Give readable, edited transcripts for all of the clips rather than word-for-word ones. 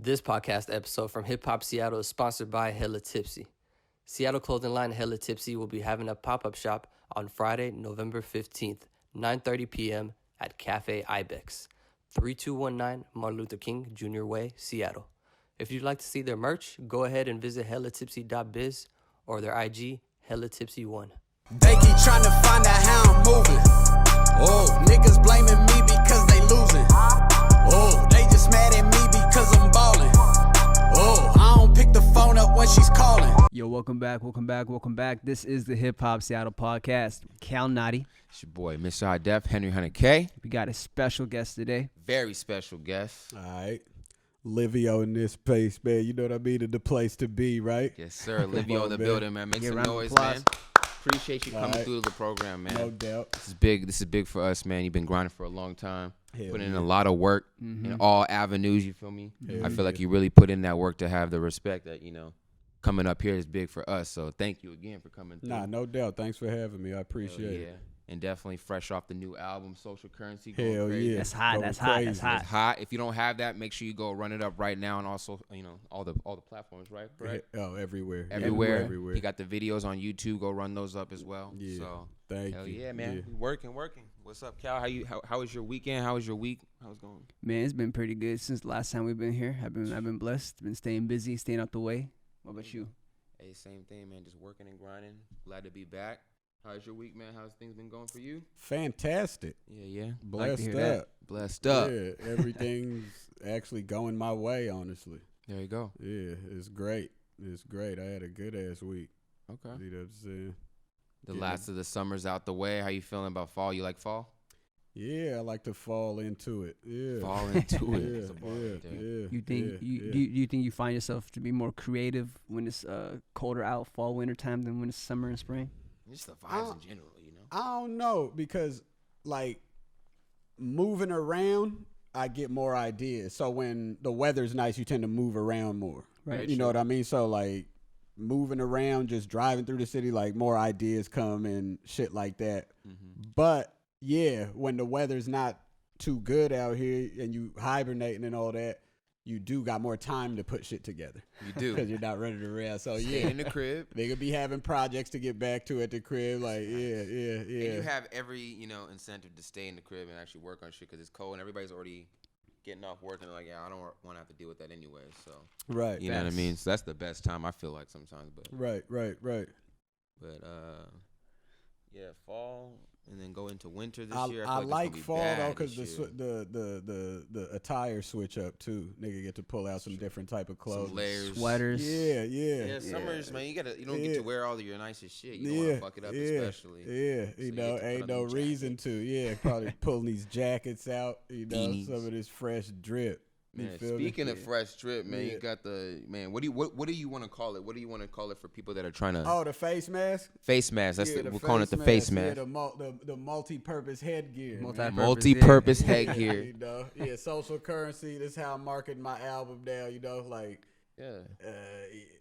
This podcast episode from Hip Hop Seattle is sponsored by Hella Tipsy. Seattle clothing line Hella Tipsy will be having a pop-up shop on Friday, November 15th, 9:30 p.m. at Cafe Ibex, 3219 Martin Luther King Jr. Way, Seattle. If you'd like to see their merch, go ahead and visit hellatipsy.biz or their IG, hellatipsy1. They keep trying to find out how I'm moving. Oh, niggas blaming me because they losing. Oh, they just mad at me because I'm balling. Oh, I don't pick the phone up when she's calling. Yo, welcome back. This is the Hip Hop Seattle podcast. Cal Nadi. It's your boy, Mr. High Def, Henry Hunter K. We got a special guest today. Very special guest. All right. Livio in this place, man. You know what I mean? The place to be, right? Yes, sir. Livio in the building, man. Make Get a some round of noise, applause. man. Appreciate you coming through the program, man. No doubt. This is big for us, man. You've been grinding for a long time. Hell Putting in yeah. a lot of work in all avenues, you feel me? Hell I feel like yeah. you really put in that work to have the respect that, coming up here is big for us. So thank you again for coming through. Nah, no doubt. Thanks for having me. I appreciate it. And definitely fresh off the new album, Social Currency. Hell yeah. That's hot. Going That's hot. crazy. That's hot. It's hot. If you don't have that, make sure you go run it up right now, and also, all the platforms, right? Correct? Oh, everywhere. Everywhere. Everywhere. You got the videos on YouTube. Go run those up as well. Yeah. So Thank hell you. yeah, man. Yeah. We working. What's up, Cal? How was your weekend? How was your week? How's it going? Man, it's been pretty good since the last time we've been here. I've been blessed. Been staying busy, staying out the way. What about you? Hey, same thing, man. Just working and grinding. Glad to be back. How's your week, man? How's things been going for you? Fantastic. Yeah. Like to Blessed hear up. that. Blessed up. Yeah, everything's actually going my way, honestly. There you go. Yeah, it's great. It's great. I had a good ass week. Okay. You know what I'm saying? The Yeah. last of the summer's out the way. How you feeling about fall? You like fall? Yeah, I like to fall into it. Yeah. Fall into it. Yeah, That's a bar yeah, right there. yeah. You think yeah, you yeah. do you think you find yourself to be more creative when it's colder out, fall, winter time than when it's summer and spring? Just the vibes in general, I don't know because like moving around, I get more ideas. So when the weather's nice, you tend to move around more. Right. You know what I mean? So like moving around, just driving through the city, like more ideas come and shit like that. Mm-hmm. But yeah, when the weather's not too good out here and you hibernating and all that, you do got more time to put shit together. You do. Because you're not running around. So Stay yeah. in the crib. They could be having projects to get back to at the crib. Like, yeah. And you have every, incentive to stay in the crib and actually work on shit because it's cold and everybody's already getting off work and they're like, yeah, I don't want to have to deal with that anyway. So, Right. you know what I mean? So that's the best time I feel like sometimes. But Right. But yeah, fall and then go into winter this year. I feel like it's fall gonna be though bad because this the year. attire switch up too. Nigga get to pull out some different type of clothes. Some layers. Sweaters. Yeah. Summers, man, you don't get Yeah. to wear all of your nicest shit. You don't want to fuck it up, especially. Yeah, So you you know, get to ain't put no on the reason to. Yeah, probably pulling these jackets out. Beanies. Some of this fresh drip. You Man, feel me? speaking of fresh drip, man, Yeah. you got what do you want to call it? What do you want to call it for people that are trying to Oh, the face mask. face mask? That's Yeah, we're calling it the face mask. Yeah, the multi-purpose headgear. man. Multi-purpose Yeah, headgear. you know, yeah, social currency. That's how I'm marketing my album now. You know, like Yeah.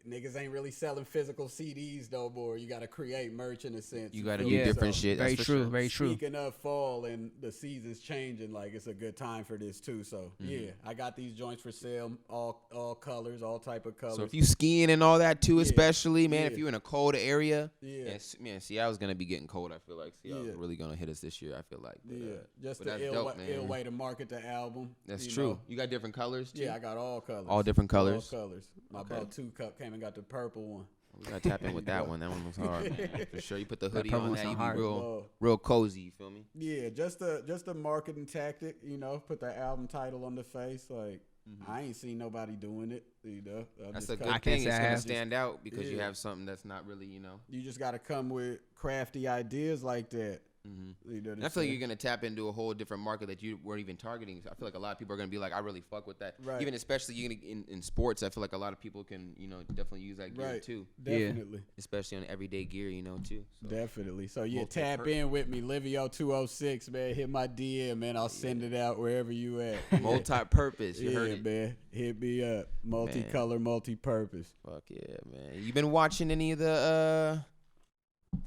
niggas ain't really selling physical CDs no more. You got to create merch in a sense. You got to feel do me? different So, shit. Very That's for true. sure. Very true. Speaking of fall and the seasons changing, like it's a good time for this too. So yeah, I got these joints for sale, all colors, all type of colors. So if you skiing and all that too, Yeah. especially, man, Yeah. if you're in a cold area, Yeah. man, Seattle's gonna be getting cold. I feel like Seattle's Yeah. really gonna hit us this year. I feel like. But, Yeah, just but the that's ill, dope, ill man. way to market the album. That's you true. know? You got different colors too. Yeah, I got all colors. All different colors? All colors. I Okay. bought 2 cup, came and got the purple one. We gotta tap in with that one. That one was hard, man. For sure. You put the That hoodie purple on one's that, you hard. be Whoa. real cozy. You feel me? Yeah, just a marketing tactic, you know, put the album title on the face. Like, I ain't seen nobody doing it, you know. That's just a come- good can't thing. say It's I gonna have. stand out because you Yeah. have something that's not really, You just got to come with crafty ideas like that. You know what And I I'm feel like saying? you're gonna tap into a whole different market that you weren't even targeting. I feel like a lot of people are gonna be like, I really fuck with that. Right. Even especially in sports, I feel like a lot of people can definitely use that gear Right. too. Definitely. Especially on everyday gear, too. So. Definitely. So yeah, tap Multi-purpose. in with me, Livio 206, man. Hit my DM, man. I'll send it out wherever you at. Multi-purpose. You heard Yeah, it. man. Hit me up. Multicolor, multi-purpose. Fuck yeah, man. You been watching any of the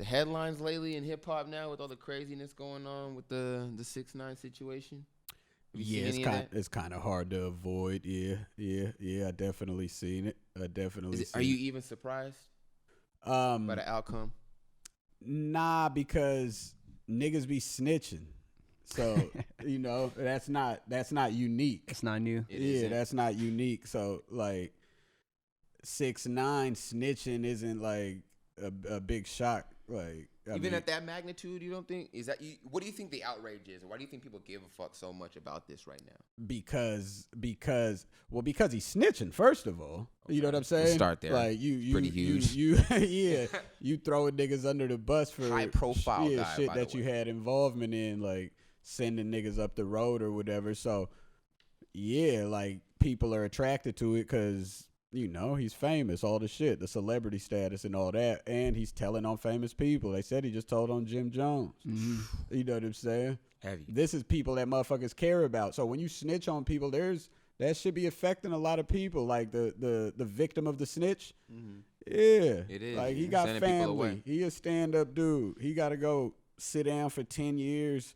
headlines lately in hip hop now with all the craziness going on with the 6ix9ine situation? Have you seen any of that? It's kind of hard to avoid. Yeah. I definitely seen it. Are you even surprised by the outcome? Nah, because niggas be snitching. So that's not unique. It's not new. That's not unique. So like 6ix9ine snitching isn't like a big shock. Like even at that magnitude, you don't think what do you think the outrage is, or why do you think people give a fuck so much about this right now? Because he's snitching. First of all, you know what I'm saying. We'll start there. Like you pretty huge. You throwing niggas under the bus for high profile shit that you had involvement in, like sending niggas up the road or whatever. So like people are attracted to it because he's famous, all the shit, the celebrity status and all that, and he's telling on famous people. They said he just told on Jim Jones. Mm-hmm. You know what I'm saying? Heavy. This is people that motherfuckers care about. So when you snitch on people, that should be affecting a lot of people. Like the victim of the snitch. Mm-hmm. Yeah, it is. Like he got sending people away. family. He a stand-up dude. He got to go sit down for 10 years.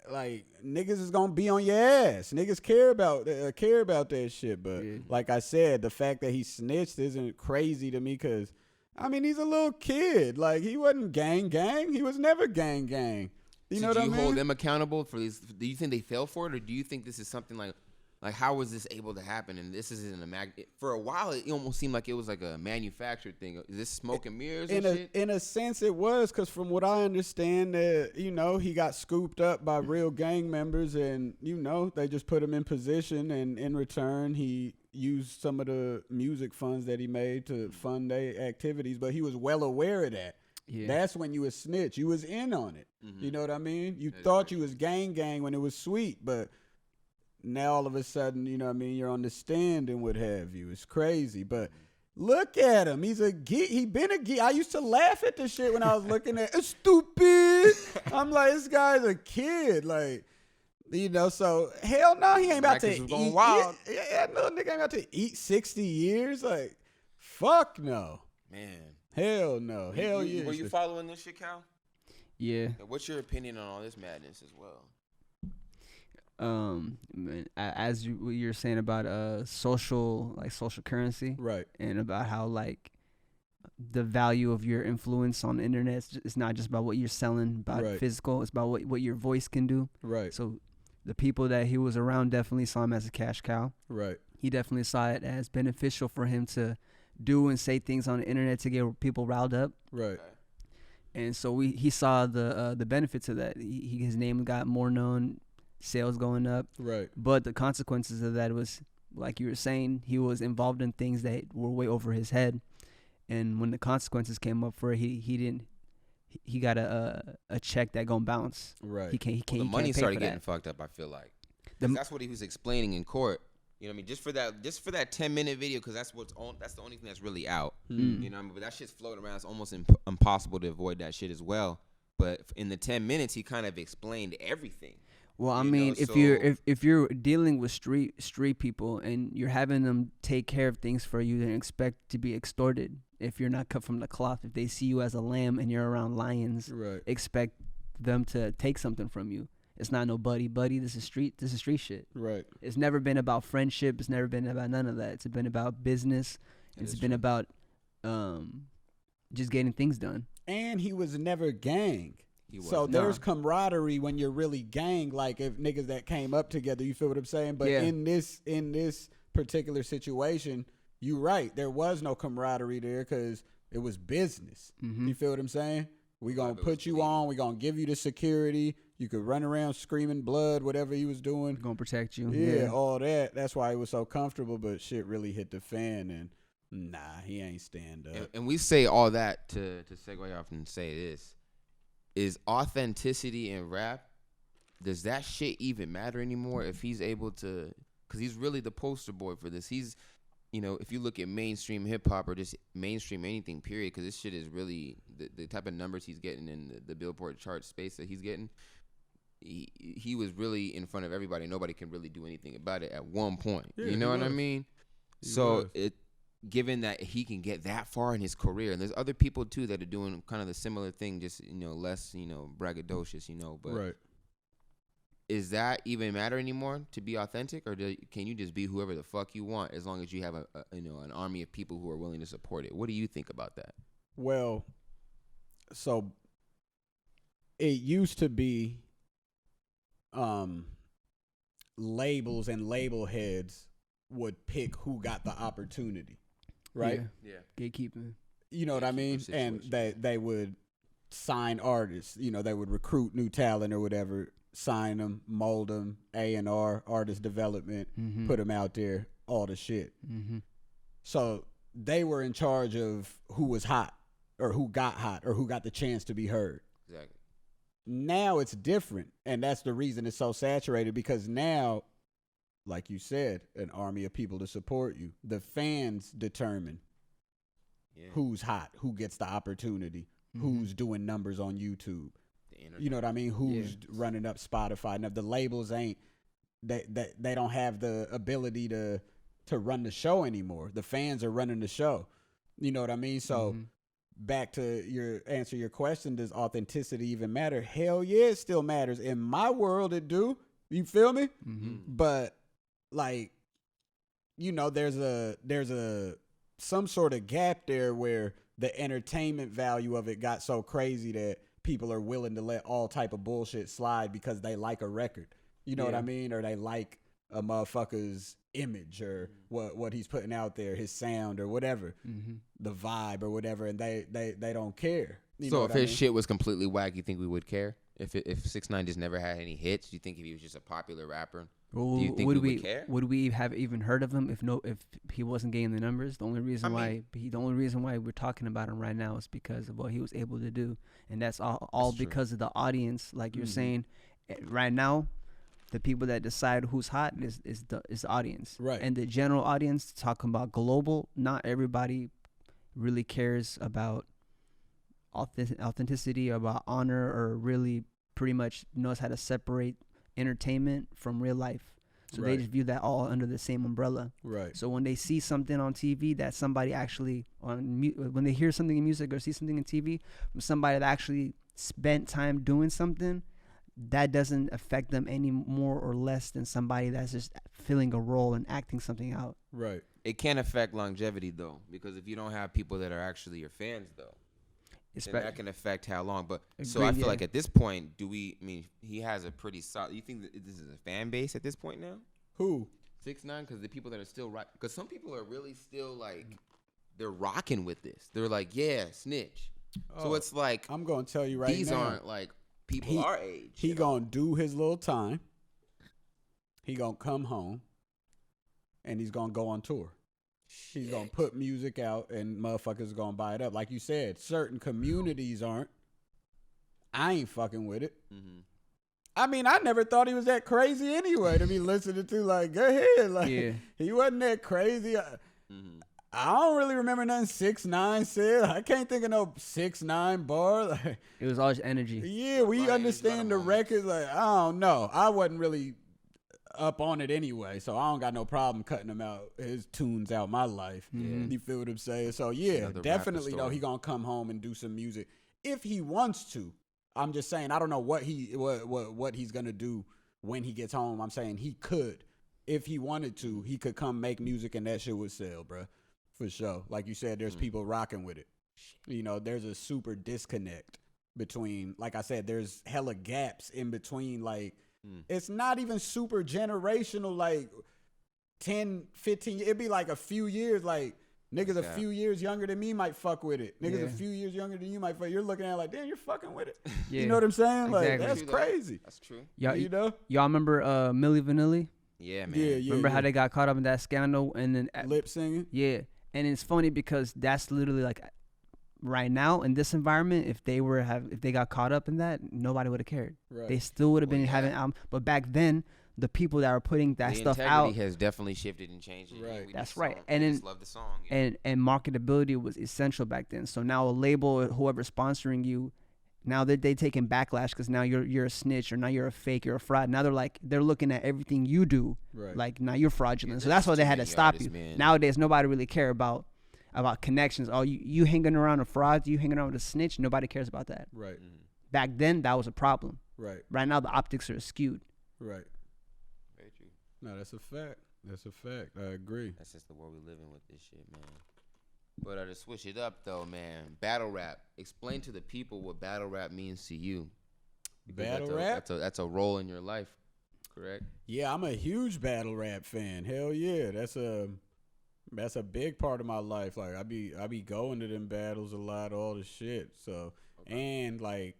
Like niggas is gonna be on your ass. Niggas care about that shit. But like I said, the fact that he snitched isn't crazy to me because he's a little kid. Like he wasn't gang. He was never gang. You know what I mean? Do you hold them accountable for these? Do you think they fell for it, or do you think this is something like how was this able to happen? And this isn't for a while. It almost seemed like it was like a manufactured thing. Is this smoke and mirrors and shit? In a sense, it was, because from what I understand, he got scooped up by real gang members, and they just put him in position, and in return, he used some of the music funds that he made to fund their activities. But he was well aware of that. Yeah. That's when you was snitch. You was in on it. Mm-hmm. You know what I mean? You thought you was gang when it was sweet, but now all of a sudden, you're on the stand and what have you. It's crazy. But look at him. He's a geek. He been a geek. I used to laugh at this shit when I was looking at it. Stupid. I'm like, this guy's a kid. Like, so hell no, he ain't about to eat. Wild. Yeah, no nigga ain't about to eat 60 years. Like, fuck no. Man. Hell no. Hell yeah. Were you following this shit, Cal? Yeah. What's your opinion on all this madness as well? As you're saying about social currency, right? And about how like the value of your influence on the internet, it's not just about what you're selling, about physical. It's about what your voice can do. Right. So the people that he was around definitely saw him as a cash cow. Right. He definitely saw it as beneficial for him to do and say things on the internet to get people riled up. Right. And so he saw the benefits of that. His name got more known, sales going up. Right. But the consequences of that was, like you were saying, he was involved in things that were way over his head. And when the consequences came up for it, he got a check that gonna bounce. Right. He can't. The he money can't pay started for getting that. fucked up. I feel like that's what he was explaining in court. You know what I mean? Just for that 10-minute video, because that's the only thing that's really out. Mm. You know what I mean? But that shit's floating around. It's almost impossible to avoid that shit as well. But in the 10 minutes, he kind of explained everything. Well, I mean, if you're dealing with street people and you're having them take care of things for you, then expect to be extorted. If you're not cut from the cloth, if they see you as a lamb and you're around lions, expect them to take something from you. It's not no buddy. This is street shit. Right. It's never been about friendship. It's never been about none of that. It's been about business. It's been about just getting things done. And he was never gang. So there's camaraderie when you're really gang, like if niggas that came up together, you feel what I'm saying? But in this particular situation, you're right. There was no camaraderie there because it was business. Mm-hmm. You feel what I'm saying? We gonna put you on. We gonna give you the security. You could run around screaming blood, whatever he was doing. Gonna protect you. Yeah, all that. That's why he was so comfortable. But shit really hit the fan, and nah, he ain't stand up. And we say all that to segue off and say this. Is authenticity in rap, does that shit even matter anymore if he's able to, because he's really the poster boy for this. He's, if you look at mainstream hip hop or just mainstream anything, period, because this shit is really, the type of numbers he's getting in the Billboard chart space that he's getting, he was really in front of everybody. Nobody can really do anything about it at one point. Yeah, you know what I mean? So given that he can get that far in his career, and there's other people too that are doing kind of the similar thing, just less braggadocious, but right. is that even matter anymore to be authentic, or can you just be whoever the fuck you want as long as you have an army of people who are willing to support it? What do you think about that? Well, so it used to be labels and label heads would pick who got the opportunity, right? Yeah. Gatekeeping. You know what I mean? And they would sign artists. You know, they would recruit new talent or whatever, sign them, mold them, A&R, artist development, put them out there, all the shit. So they were in charge of who was hot or who got the chance to be heard. Exactly. Now it's different, and that's the reason it's so saturated, because now, like you said, an army of people to support you. The fans determine who's hot, who gets the opportunity, who's doing numbers on YouTube. You know what I mean? Who's running up Spotify. Now, the labels ain't, they don't have the ability to run the show anymore. The fans are running the show. You know what I mean? So back to answer your question, does authenticity even matter? Hell yeah, it still matters. In my world, it do. You feel me? But like, you know, there's some sort of gap there where the entertainment value of it got so crazy that people are willing to let all type of bullshit slide because they like a record. You know what I mean? Or they like a motherfucker's image or what he's putting out there, his sound or whatever, the vibe or whatever, and they don't care. So if his shit was completely whack, you think we would care? If 6ix9ine just never had any hits, do you think if he was just a popular rapper, do you think we would care? Would we have even heard of him if he wasn't getting the numbers? The only reason why we're talking about him right now is because of what he was able to do, and that's all because of the audience. Like you're saying, right now, the people that decide who's hot is the audience, right? And the general audience, talking about global, not everybody really cares about authenticity or about honor, or really pretty much knows how to separate entertainment from real life. So they just view that all under the same umbrella. Right. So when they see something on TV that somebody actually when they hear something in music or see something in TV from somebody that actually spent time doing something, that doesn't affect them any more or less than somebody that's just filling a role and acting something out. Right. It can affect longevity though, because if you don't have people that are actually your fans though, then that can affect how long. But so I feel like at this point, he has a pretty solid. You think that this is a fan base at this point now? Who? 6ix9ine, because the people that are still right, because some people are really still like, they're rocking with this. They're like, yeah, snitch. So it's like, I'm gonna tell you right now, these aren't like people our age. He gonna do his little time. He gonna come home, and he's gonna go on tour. He's going to put music out and motherfuckers going to buy it up. Like you said, certain communities aren't. I ain't fucking with it. I mean, I never thought he was that crazy anyway to be listening to. Like, go ahead. Like, he wasn't that crazy. I don't really remember nothing 6ix9ine said. I can't think of no 6ix9ine bar. Like, it was all just energy. Yeah, we understand the record. Like, I don't know. I wasn't really up on it anyway, so I don't got no problem cutting him out, his tunes out my life. You feel what I'm saying? So yeah, definitely though, he gonna come home and do some music if he wants to. I'm just saying, I don't know what he's gonna do when he gets home. I'm saying he could, if he wanted to, he could come make music and that shit would sell, bro, for sure. Like you said, there's people rocking with it. You know, there's a super disconnect between, like I said, there's hella gaps in between, like, it's not even super generational, like 10, 15. It'd be like a few years, like niggas a few years younger than me might fuck with it. Niggas a few years younger than you might fuck. You're looking at it like, damn, you're fucking with it. You know what I'm saying? Like, that's crazy. That's true. Y'all, you know? Y'all remember Milli Vanilli? Yeah, man. Yeah. Remember how they got caught up in that scandal and then lip singing? Yeah. And it's funny because that's literally like, right now in this environment, if they got caught up in that, nobody would have cared. Right. They still would have been having albums. But back then, the people that were putting that stuff out, has definitely shifted and changed. Right. That's right. And then love the song. And marketability was essential back then. So now a label, whoever's sponsoring you, now they taking backlash because now you're a snitch, or now you're a fake, you're a fraud. Now they're looking at everything you do, like now you're fraudulent. So that's why they had to stop you. Man. Nowadays, nobody really care about connections. Oh, you hanging around a fraud, you hanging around with a snitch, nobody cares about that. Right. Back then, that was a problem. Right. Right now, the optics are skewed. Right. Very true. No, that's a fact. That's a fact. I agree. That's just the world we live in with this shit, man. But to switch it up, though, man, battle rap. Explain to the people what battle rap means to you. Because Battle rap? That's a role in your life, correct? Yeah, I'm a huge battle rap fan. Hell yeah, that's a big part of my life. Like I be going to them battles a lot, all the shit. So and like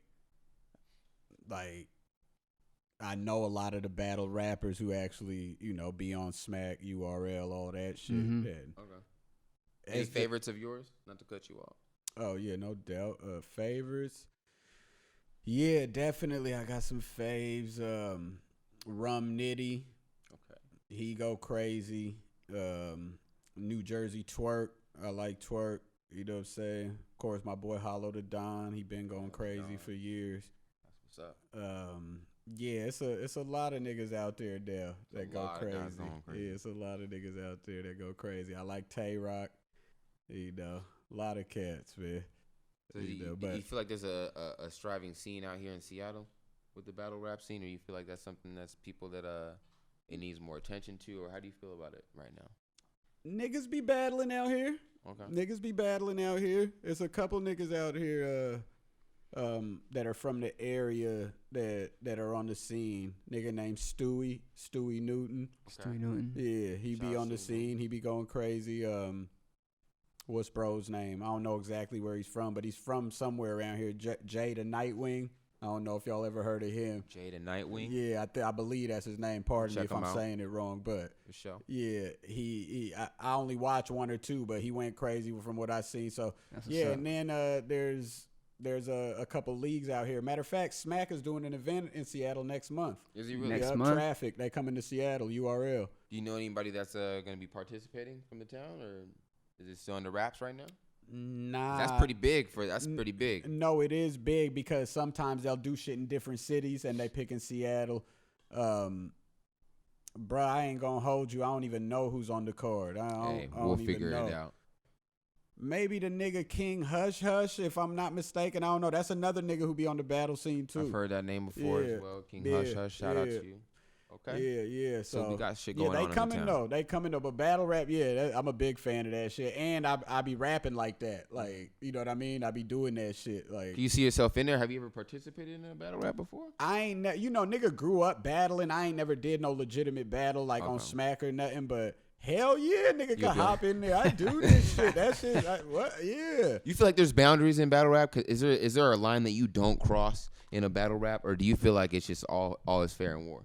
I know a lot of the battle rappers who actually be on Smack, URL, all that shit. Mm-hmm. Okay. Any favorites of yours? Not to cut you off. Oh yeah, no doubt. Favorites. Yeah, definitely. I got some faves. Rum Nitty. Okay. He go crazy. New Jersey Twerk. I like Twerk. You know what I'm saying? Of course, my boy Hollow the Don. He been going crazy for years. That's what's up. Yeah, it's a lot of niggas out there that go crazy. Yeah, it's a lot of niggas out there that go crazy. I like Tay Rock. A lot of cats, man. So do you feel like there's a striving scene out here in Seattle with the battle rap scene, or you feel like that's something that's people that it needs more attention to, or how do you feel about it right now? Niggas be battling out here. Okay. Niggas be battling out here. There's a couple niggas out here that are from the area that are on the scene. Nigga named Stewie Newton. Okay. Stewie Newton. Yeah, he be on the scene. He be going crazy. What's bro's name? I don't know exactly where he's from, but he's from somewhere around here. Jay the Nightwing. I don't know if y'all ever heard of him. Jay the Nightwing? Yeah, I believe that's his name. Pardon me if I'm saying it wrong, but for sure. Yeah, I only watched one or two, but he went crazy from what I seen. So yeah, and then there's a couple leagues out here. Matter of fact, Smack is doing an event in Seattle next month. Is he really? Next month? Traffic. They coming to Seattle, URL. Do you know anybody that's going to be participating from the town, or is it still under wraps right now? Nah. That's pretty big. Pretty big. No, it is big because sometimes they'll do shit in different cities and they pick in Seattle. Bruh, I ain't gonna hold you. I don't even know who's on the card. We'll figure it out. Maybe the nigga King Hush Hush, if I'm not mistaken. I don't know. That's another nigga who be on the battle scene too. I've heard that name before as well. King Hush Hush. Shout out to you. Okay. Yeah. So we got shit going on. They coming though. But battle rap, I'm a big fan of that shit. And I be rapping like that. Like, you know what I mean? I be doing that shit. Like, do you see yourself in there? Have you ever participated in a battle rap before? I ain't nigga grew up battling. I ain't never did no legitimate battle on Smack or nothing, but hell yeah, nigga can hop in there. I do this shit. That shit, yeah. You feel like there's boundaries in battle rap? Is there a line that you don't cross in a battle rap, or do you feel like it's just all is fair in war?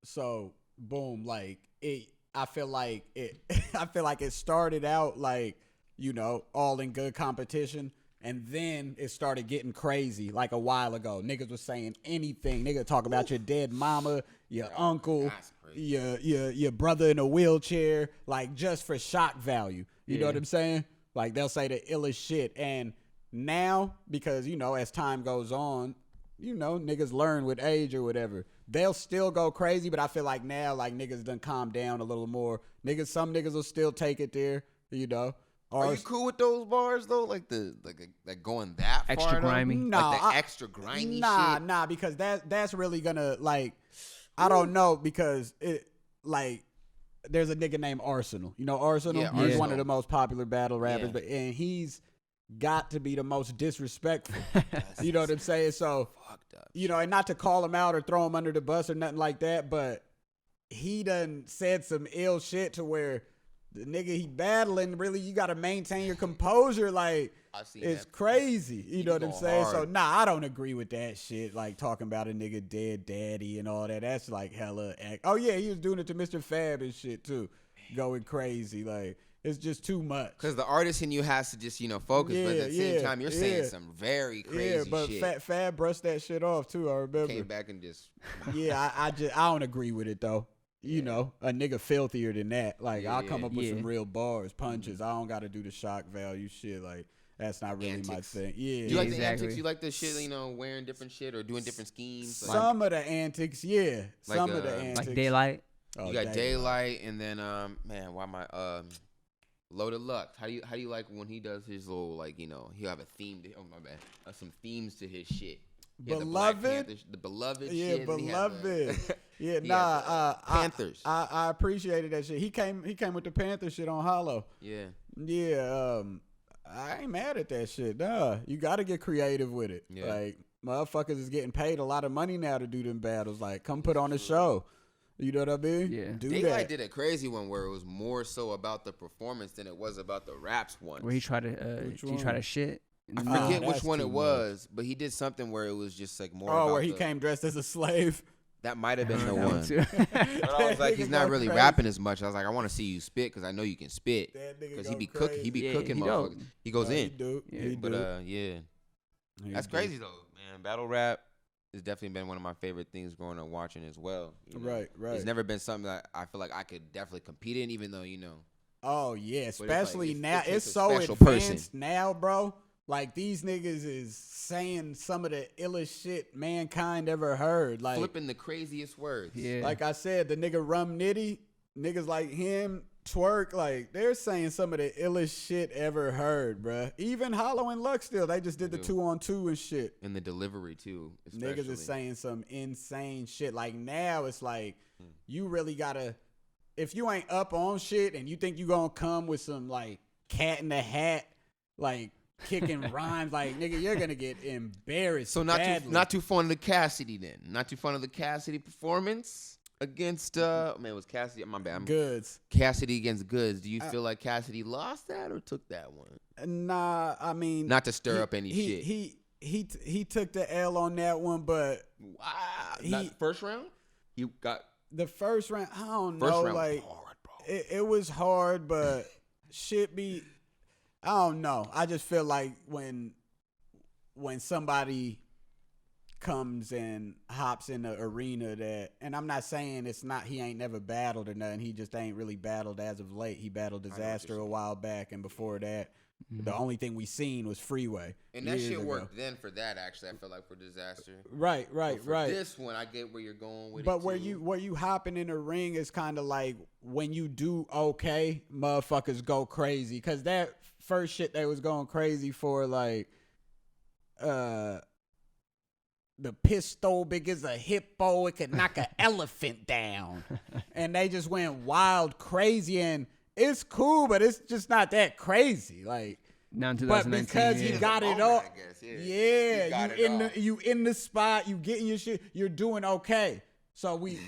So boom, like it. I feel like it started out like all in good competition, and then it started getting crazy. Like a while ago, niggas was saying anything. Nigga talk about your dead mama, your uncle, your brother in a wheelchair, like just for shock value. You know what I'm saying? Like they'll say the illest shit, and now because as time goes on. Niggas learn with age or whatever. They'll still go crazy, but I feel like now, like, niggas done calm down a little more. Some niggas will still take it there, Are you cool with those bars, though? Like going that extra far? Grimy? Nah, like the extra grimy shit? Nah, because that's really gonna, like, I don't know, because it, like, there's a nigga named Arsenal. You know Arsenal? Yeah, He's one of the most popular battle rappers, and he's got to be the most disrespectful. You know what I'm saying? So, and not to call him out or throw him under the bus or nothing like that, but he done said some ill shit to where the nigga he battling, really, you got to maintain your composure. Like, it's crazy. You know what I'm saying? Hard. So, I don't agree with that shit. Like, talking about a nigga dead daddy and all that. That's like hella Oh, yeah, he was doing it to Mr. Fab and shit, too. Going crazy. Like, it's just too much. Because the artist in you has to just, focus. But at the same time, you're saying some very crazy but shit. But Fab brushed that shit off, too, I remember. Came back and just... I don't agree with it, though. A nigga filthier than that. Like, I'll come up with some real bars, punches. I don't got to do the shock value shit. Like, that's not really my thing. Yeah. Do you like the antics? You like the shit, wearing different shit or doing different schemes? Some of the antics, yeah. Like, some of the antics. Like Daylight? Oh, you got Daylight, and then, why am I... Loaded Luck. How do you like when he does his little he'll have a theme to my bad. Some themes to his shit. Yeah, Beloved. the Beloved Yeah, shit. and he had Beloved. Yeah, he had the Panthers. I appreciated that shit. He came with the Panther shit on Hollow. Yeah. Yeah, I ain't mad at that shit. Nah, you got to get creative with it. Yeah. Like motherfuckers is getting paid a lot of money now to do them battles. Like, come put on a show. You know what I mean? Yeah. Do They that. like did a crazy one where it was more so about the performance than it was about the raps one. Where he tried to shit. I And, forget that's which one too it was, but he did something where it was just like more. Oh, about where he came dressed as a slave. That might have been the that one. one too. But I was like, he's Nigga not go really crazy. rapping as much. I was like, I want to see you spit because I know you can spit. That nigga Because go he be cooking. crazy. He be Yeah, cooking, he motherfuckers. dope. He goes He in. do. Yeah. He But do. yeah, He that's do. crazy though, man. Battle rap has definitely been one of my favorite things growing up watching as well. you know? Right, right. It's never been something that I feel like I could definitely compete in, even though Oh yeah, like, especially it now. takes It's a so special advanced person. now, bro. Like these niggas is saying some of the illest shit mankind ever heard. Like, flipping the craziest words. Yeah. like I said, the nigga Rum Nitty, niggas like him, Twerk, like they're saying some of the illest shit ever heard, bruh. Even Hollow and Luck still, they just did the 2-on-2 and shit. And the delivery too. Especially. Niggas is saying some insane shit. Like now it's like you really gotta, if you ain't up on shit and you think you gonna come with some like Cat in the Hat, like kicking rhymes, like nigga, you're gonna get embarrassed. So not too fond of the Cassidy then. Not too fond of the Cassidy performance against man, it was Cassidy. My bad. Goods. Cassidy against Goods. Do you feel like Cassidy lost that or took that one? Nah, I mean, Not to stir up any shit. He took the L on that one, but Wow. Not first round? You got the first round, I don't first know, round like was hard, bro. it was hard, but shit be, I don't know. I just feel like when somebody comes and hops in the arena that, and I'm not saying it's not, he ain't never battled or nothing. He just ain't really battled as of late. He battled Disaster a while back, and before that, the only thing we seen was Freeway. And that years shit ago. worked then for that, actually. I feel like for Disaster. Right. But for this one, I get where you're going with it. But where too. you hopping in the ring is kind of like when you do okay, motherfuckers go crazy. Cause that first shit they was going crazy for, like, the pistol big as a hippo, it could knock an elephant down, and they just went wild crazy, and it's cool, but it's just not that crazy, like. Now in But 2019, because he yeah. got it moment, all, I guess, yeah, He got you it in all. you in the spot, you getting your shit, you're doing okay. So we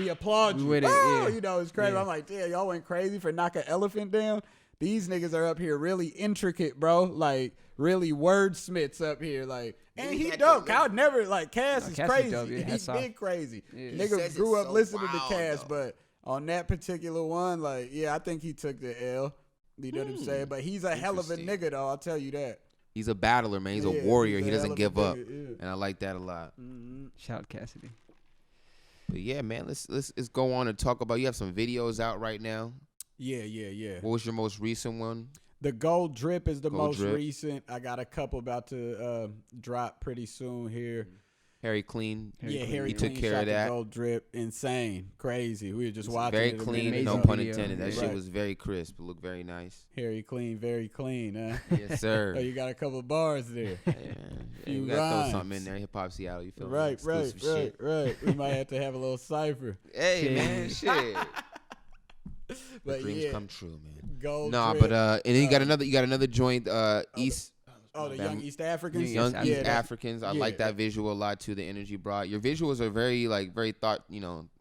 applaud We you. with it, Oh, yeah. you know, it's crazy. Yeah. I'm like, damn, y'all went crazy for knock an elephant down. These niggas are up here really intricate, bro. Like really wordsmiths up here, like. And he had dope. to- I would never like Cass is Cass is crazy. dope, yeah, He's hats off. big crazy. Yeah. He Nigga says grew it's up so listening to wild, Cass, though. but on that particular one, like, yeah, I think he took the L. You know what I'm saying? But he's a hell of a Interesting. nigga, though. I'll tell you that. He's a battler, man. He's Yeah, a warrior. he's He a doesn't hell of a give up. nigga, yeah. And I like that a lot. Shout out Cassidy. But yeah, man, let's go on and talk about, you have some videos out right now. Yeah. What was your most recent one? The Gold Drip is the Gold most Drip. recent. I got a couple about to drop pretty soon here. Harry Clean. Harry He Clean took care shot of that. The Gold Drip, insane, crazy. We were just watching Very it. clean, amazing no Amazing. pun video. intended. That Yeah. shit Right. was very crisp. It looked very nice. Harry Clean, very clean, huh? Yes, sir. Oh, you got a couple of bars there. Yeah, Few we gotta throw rhymes. something in there. Hip Hop Seattle, you feel me? Right. Exclusive shit. We might have to have a little cipher. Hey, Shit. man, shit. But Dreams yeah, come true, man. Gold Nah, Drip. but and then you got another joint, East. Oh, the Bam- Young East Africans. Young Yeah, East that- Africans. I like yeah. that visual a lot too. The energy brought. Your visuals are very thought.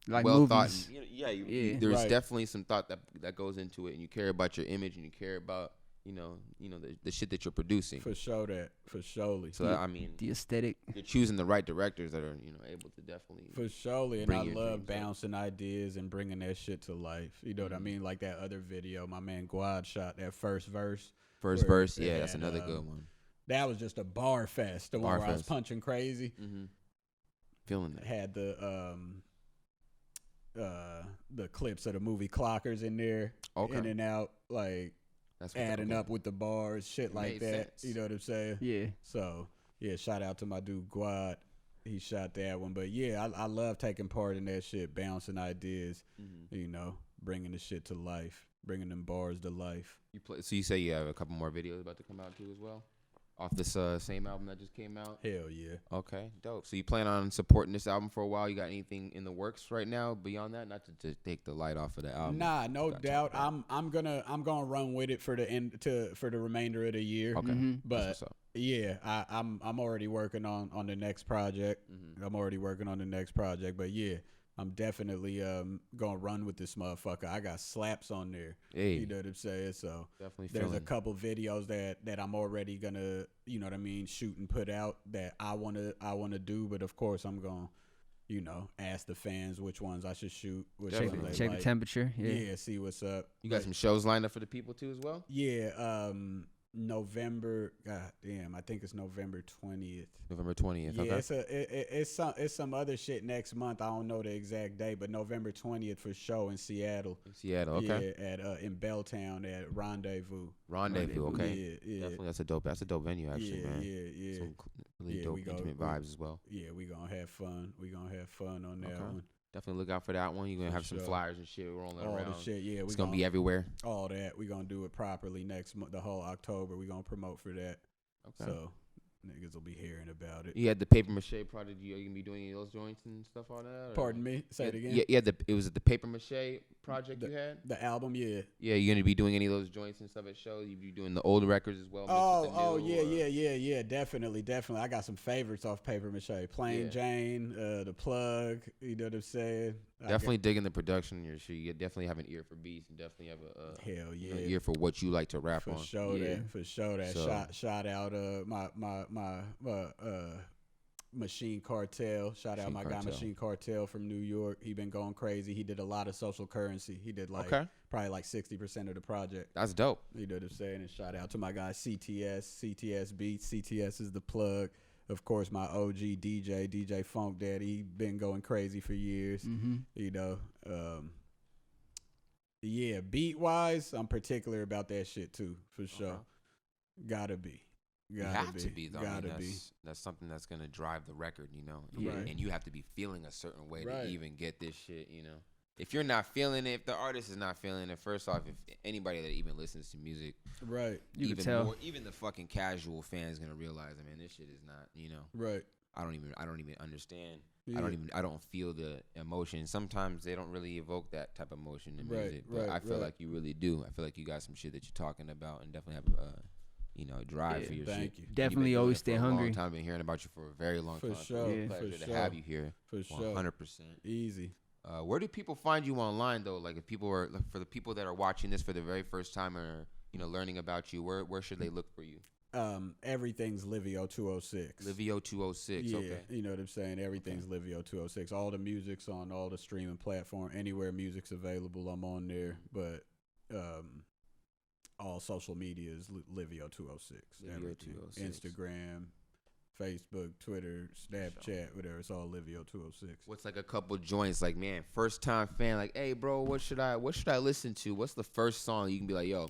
Like well thought. movies. Yeah. Yeah. There's Right. definitely some thought that goes into it, and you care about your image, and you care about the shit that you're producing. For sure that. For surely. So I mean, The aesthetic. you're choosing the right directors that are able to definitely. For surely, and Bring I your love dreams up. bouncing ideas and bringing that shit to life. You know what I mean? Like that other video, my man Guad shot that first verse. First where verse, it yeah, that's had, another good one. That was just a bar fest. The one Bar where I was fest. punching crazy. Mm-hmm. Feeling that. Had the clips of the movie Clockers in there, Okay. in and out, like That's what's adding okay. up with the bars, shit like made that. sense. You know what I'm saying? Yeah. So yeah, shout out to my dude Guad. He shot that one, but yeah, I love taking part in that shit, bouncing ideas, bringing the shit to life, bringing them bars to life. So you say you have a couple more videos about to come out too as well? Off this same album that just came out? Hell yeah. Okay, dope. So you plan on supporting this album for a while? You got anything in the works right now beyond that? Not to take the light off of the album. Nah, no doubt. I'm gonna run with it for the remainder of the year. Okay, but yeah, I'm already working on the next project. I'm already working on the next project. But yeah, I'm definitely gonna run with this motherfucker. I got slaps on there. Hey. You know what I'm saying? So Definitely there's a couple videos that I'm already gonna, you know what I mean, shoot and put out that I wanna do. But of course I'm gonna, you know, ask the fans which ones I should shoot. Which ones they Check like. the temperature. Yeah, see what's up. You got some shows lined up for the people too as well? Yeah, November. God damn, I think it's November 20th. November 20th. Yeah, Okay. it's some other shit next month. I don't know the exact date, but November 20th for show in Seattle. In Seattle. Okay. Yeah, at in Belltown at Rendezvous. Rendezvous. Okay. Yeah. Definitely, that's a dope venue actually, man. Yeah. Some really Yeah, dope we go- intimate vibes as well. Yeah, we gonna have fun. We gonna have fun on that one. Definitely look out for that one. You're gonna For have some sure. flyers and shit rolling All around. the shit. Yeah, It's gonna be everywhere. all that. We gonna do it properly next month. The whole October. We gonna promote for that. Okay. So niggas will be hearing about it. You had the paper mache project. You gonna be doing any of those joints and stuff on that? Or? Pardon me. Say it again. Yeah, it was the paper mache project you had. The album. Yeah. Yeah, you're gonna be doing any of those joints and stuff at shows. You be doing the old records as well. mixed with the new, Yeah. Definitely. I got some favorites off Paper Mache. Plain Yeah. Jane, The Plug. You know what I'm saying? Definitely digging the production in your shit. You definitely have an ear for beats and definitely have a Hell yeah. ear for what you like to rap For on. sure Yeah. that. For sure that. So- Shout out my Machine Cartel. Shout out Machine my Cartel. guy Machine Cartel from New York. He been going crazy. He did a lot of Social Currency. He did probably like 60% of the project. That's dope. You know what I'm saying? And shout out to my guy CTS Beats. CTS is the plug. Of course, my OG DJ Funk Daddy. He been going crazy for years. You know, yeah. Beat wise, I'm particular about that shit too, for sure. Gotta be. You have to be, though. Gotta be. That's something that's gonna drive the record, you know. Right. And you have to be feeling a certain way Right. to even get this shit, you know. If you're not feeling it, if the artist is not feeling it, first off, if anybody that even listens to music, Right. You can even tell. more, even the fucking casual fan is gonna realize, I mean, this shit is not, you know. Right. I don't even understand. Yeah. I don't feel the emotion. Sometimes they don't really evoke that type of emotion in Right, music, but right, I feel right. like you really do. I feel like you got some shit that you're talking about and definitely have drive for your thank shit. you. You've Definitely been doing always it for stay a long hungry. time. Been hearing about you for a very long For time. sure, It's a for pleasure to sure. have you here. For sure. 100%. Easy. Where do people find you online though? Like if people are for the people that are watching this for the very first time or learning about you, where should they look for you? Everything's Livio 206. Livio 206. Yeah, Okay. you know what I'm saying? Everything's Livio 206. All the music's on all the streaming platform. Anywhere music's available, I'm on there. But all social media is Livio 206. Livio Everything. 206. Instagram, Facebook, Twitter, Snapchat, whatever. It's all Livio 206. What's like a couple joints? Like, man, first time fan. Like, hey, bro, what should I listen to? What's the first song you can be like, yo,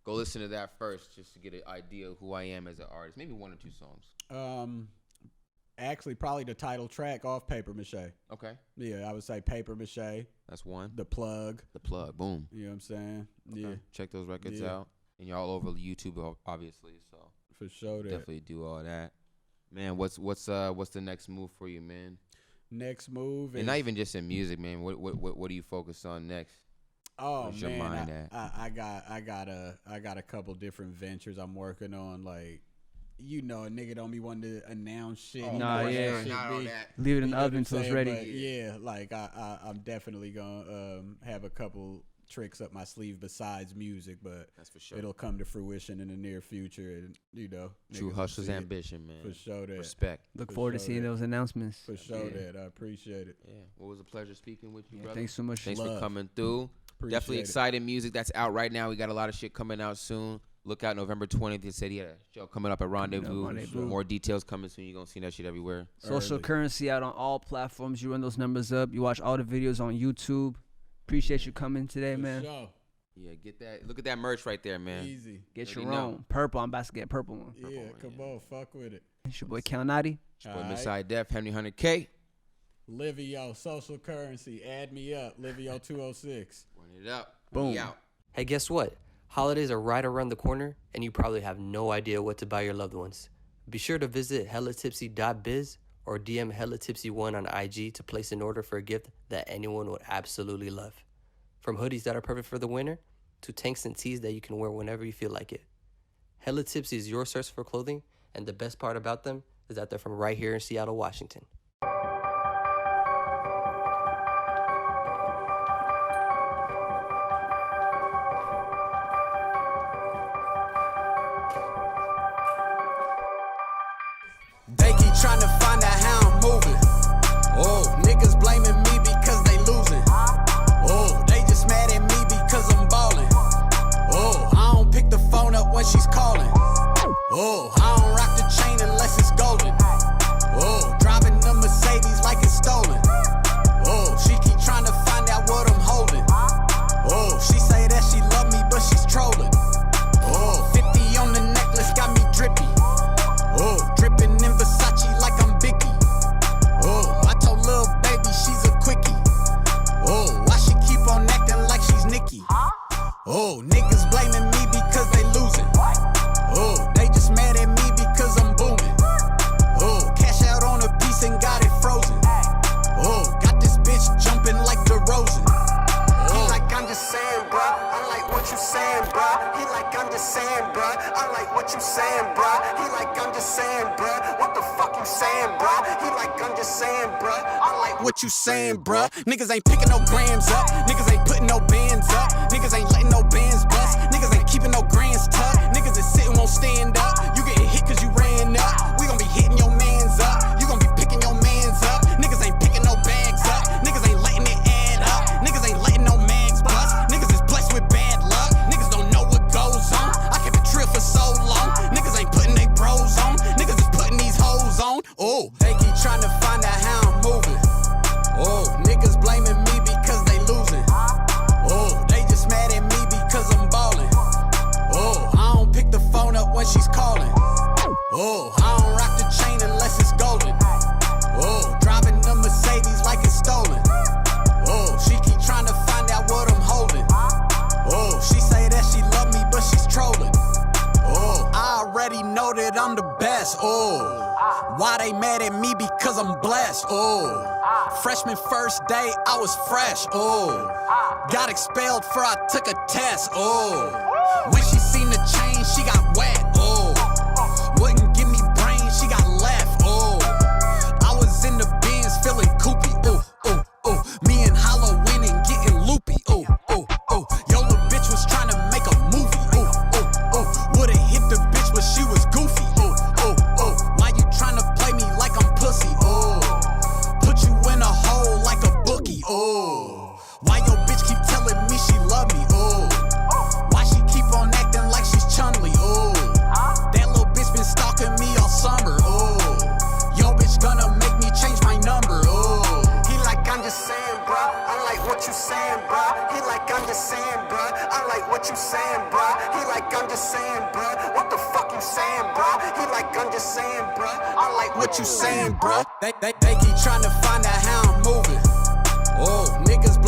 go listen to that first, just to get an idea of who I am as an artist. Maybe one or two songs. Actually, probably the title track off Paper Mache. Okay, Yeah, I would say Paper Mache, that's one. The Plug. The Plug, boom. You know what I'm saying? Okay. Yeah, Check those records Yeah. out, and you're all over YouTube, obviously. So for sure. That definitely do all that. Man, what's the next move for you, man? next move is And not even just in music, man. What do you focus on next? Oh Where's your man, mind at? I got a couple different ventures I'm working on. Like, a nigga don't be wanting to announce shit. Oh, You Nah, know what yeah. that shit Not all be. that. Leave it in You the know what oven I'm until it's saying? ready. But yeah, like I'm definitely gonna have a couple tricks up my sleeve besides music, but That's for sure. it'll come to fruition in the near future. And True niggas will hustler's see it. ambition, man. For sure that. Respect. Look For forward to sure seeing that. those announcements. For sure Yeah. that. I appreciate it. Yeah. Well, it was a pleasure speaking with you, Yeah, brother. thanks so much. Thanks for Love. coming through. Appreciate Definitely it. exciting music that's out right now. We got a lot of shit coming out soon. Look out November 20th. He said he had a show coming up at Rendezvous. Rendezvous. More details coming soon. You're going to see that shit everywhere. Social Early. Currency out on all platforms. You run those numbers up. You watch all the videos on YouTube. Appreciate you coming today, For man. sure. Yeah, get that. Look at that merch right there, man. Easy. Get Already your know. own. Purple. I'm about to get a purple one. Yeah, one, come yeah. on, fuck with it. It's your boy Cassidy. Boy, All right. Mid-Side Def, Henry 100K. Livio, Social Currency, add me up, Livio 206. Run it up. Boom. We out. Hey, guess what? Holidays are right around the corner, and you probably have no idea what to buy your loved ones. Be sure to visit hellatipsy.biz or DM hellatipsy1 on IG to place an order for a gift that anyone would absolutely love. From hoodies that are perfect for the winter to tanks and tees that you can wear whenever you feel like it. Hella Tipsy is your source for clothing, and the best part about them is that they're from right here in Seattle, Washington. They keep trying to find out how I'm moving. Oh, niggas blaming me because they losing. Oh, they just mad at me because I'm ballin'. Oh, I don't pick the phone up when she's calling. Oh, I don't rock the chain unless it's golden. Oh, driving the Mercedes like it's stolen. Oh, she keep trying to find out what I'm holding. Oh, she say that she love me but she's trolling. Oh, 50 on the necklace got me drippy. Oh, dripping in Versace like I'm Vicky. Oh, I told lil' baby she's a quickie. Oh, why she keep on acting like she's Nicki? Oh, niggas blaming me because they losing. Oh, they just mad at me because I'm booming. Oh, cash out on a piece and got it frozen. Oh, got this bitch jumping like DeRozan. He like I'm just saying, bruh. I like what you saying, bruh. He like I'm just saying, bruh. I like what you saying, bruh. He like I'm just saying, bruh. What the fuck you saying, bruh? He like I'm just saying, bruh. I like what you saying, bruh. Niggas ain't picking no grams up. Niggas ain't putting no bands up. Niggas ain't letting no bands bust. Niggas ain't keeping no grands tucked. Niggas is sitting won't stand up. You getting hit cause you ran up. We gon' be hitting your mans up. You gon' be picking your mans up. Niggas ain't picking no bags up. Niggas ain't letting it add up. Niggas ain't letting no mags bust. Niggas is blessed with bad luck. Niggas don't know what goes on. I kept it trill for so long. Niggas ain't putting they bros on. Niggas is putting these hoes on. Oh, they keep trying to find out how I'm moving. Oh, niggas blaming me because they losing. Oh, they just mad at me because I'm ballin'. Oh, I don't pick the phone up when she's calling. Oh, I don't rock the chain unless it's golden. Oh, driving the Mercedes like it's stolen. Oh, she keep trying to find out what I'm holding. Oh, she say that she love me but she's trolling. Oh, I already know that I'm the best. Oh, why they mad at me? Because I'm blessed. Oh, freshman first day I was fresh. Oh, got expelled for I took a test. Oh, when she seen the change she got wet. Oh, wouldn't give me brains, she got left. Oh, I was in the bins feeling coopy. Oh, oh, oh, me and Hollow winning, getting loopy. Oh, oh, oh, yo little bitch was trying to make a movie. Oh, oh, oh, would've hit the bitch but she was goofy. Oh, oh, oh, why you trying to play me like I'm pussy? Oh, put you in a hole like a bookie. Oh, why your bitch keep telling me she love me? Oh, why she keep on acting like she's Chun-Li? Oh, that little bitch been stalking me all summer. Oh, yo bitch gonna make me change my number. Oh, he like I'm just saying, bruh. I like what you saying, bruh. He like I'm just saying, bruh. I like what you saying, bruh. He like I'm just saying, bruh. What the fuck you saying, bruh? He like I'm just saying, bruh. I like what you saying, bruh. They keep trying to find out how I'm moving. Oh, niggas